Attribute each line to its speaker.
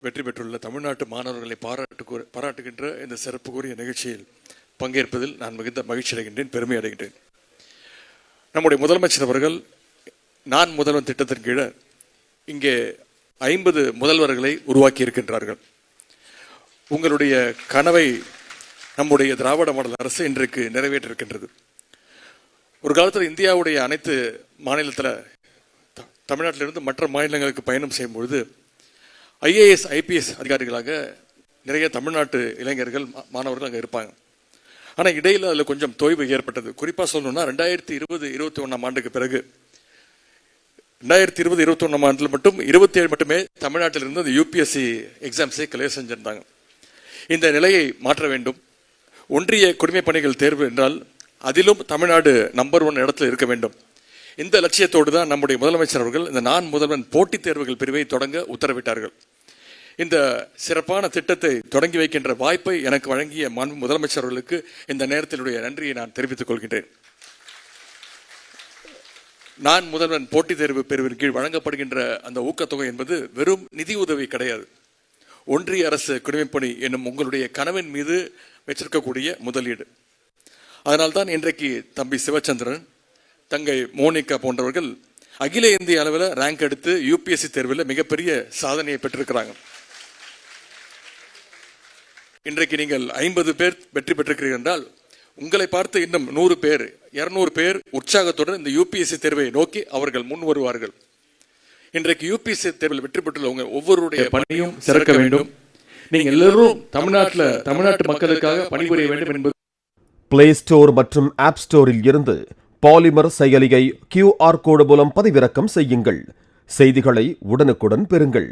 Speaker 1: வெற்றி பெற்றுள்ள தமிழ்நாட்டு மாணவர்களை பாராட்டுகின்ற இந்த சிறப்புக்குரிய நிகழ்ச்சியில் பங்கேற்பதில் நான் மிகுந்த மகிழ்ச்சி அடைகின்றேன், பெருமை அடைகின்றேன். நம்முடைய முதலமைச்சர் அவர்கள் நான் முதல்வன் திட்டத்தின் கீழே இங்கே 50 முதல்வர்களை உருவாக்கி இருக்கின்றார்கள். உங்களுடைய கனவை நம்முடைய திராவிட மாடல் அரசு இன்றைக்கு நிறைவேற்றிருக்கின்றது. ஒரு காலத்தில் இந்தியாவுடைய அனைத்து மாநிலத்தில் தமிழ்நாட்டிலிருந்து மற்ற மாநிலங்களுக்கு பயணம் செய்யும் பொழுது IAS IPS அதிகாரிகளாக நிறைய தமிழ்நாட்டு இளைஞர்கள் மாணவர்கள் அங்கே இருப்பாங்க. ஆனால் இடையில் அதில் கொஞ்சம் தொய்வு ஏற்பட்டது. குறிப்பாக சொல்லணும்னா 2020-21 ஆண்டுக்கு பிறகு 2020-21 ஆண்டில் மட்டும் 27 மட்டுமே தமிழ்நாட்டிலிருந்து அந்த UPSC எக்ஸாம்ஸை கிளியர் செஞ்சிருந்தாங்க. இந்த நிலையை மாற்ற வேண்டும். ஒன்றிய குடிமைப் பணிகள் தேர்வு என்றால் அதிலும் தமிழ்நாடு நம்பர் 1 இடத்துல இருக்க வேண்டும். இந்த லட்சியத்தோடு தான் நம்முடைய முதலமைச்சர் அவர்கள் இந்த நான் முதல்வன் போட்டித் தேர்வுகள் பிரிவை தொடங்க உத்தரவிட்டார்கள். இந்த சிறப்பான திட்டத்தை தொடங்கி வைக்கின்ற வாய்ப்பை எனக்கு வழங்கிய முதலமைச்சர் அவர்களுக்கு இந்த நேரத்தினுடைய நன்றியை நான் தெரிவித்துக் கொள்கின்றேன். நான் முதல்வன் போட்டித் தேர்வு பிரிவின் கீழ் வழங்கப்படுகின்ற அந்த ஊக்கத்தொகை என்பது வெறும் நிதி உதவி கிடையாது. ஒன்றிய அரசு குடிமைப்பணி என்னும் உங்களுடைய கனவின் மீது வச்சிருக்கக்கூடிய முதலீடு. அதனால்தான் இன்றைக்கு தம்பி சிவச்சந்திரன், தங்கை மோனிகா போன்றவர்கள் அகில இந்திய அளவில் ரேங்க் எடுத்து UPSC தேர்வில் மிகப்பெரிய சாதனையை பெற்றிருக்கிறாங்க. இன்றைக்கு நீங்கள் 50 பேர் வெற்றி பெற்றிருக்கிறீர்கள் என்றால் உங்களை பார்த்து இன்னும் 100 பேர் 200 பேர் உற்சாகத்துடன் இந்த UPSC தேர்வை நோக்கி அவர்கள் முன் வருவார்கள். இன்றைக்கு UPSC தேர்வில் வெற்றி பெற்றுள்ள ஒவ்வொருடைய பணியும் சிறக்க வேண்டும். நீங்கள் எல்லோரும் தமிழ்நாட்டு மக்களுக்காக பணிபுரிய வேண்டும் என்பது.
Speaker 2: பிளே ஸ்டோர் மற்றும் ஆப் ஸ்டோரில் இருந்து பாலிமர் செயலியை QR கோடு மூலம் பதிவிறக்கம் செய்யுங்கள். செய்திகளை உடனுக்குடன் பெறுங்கள்.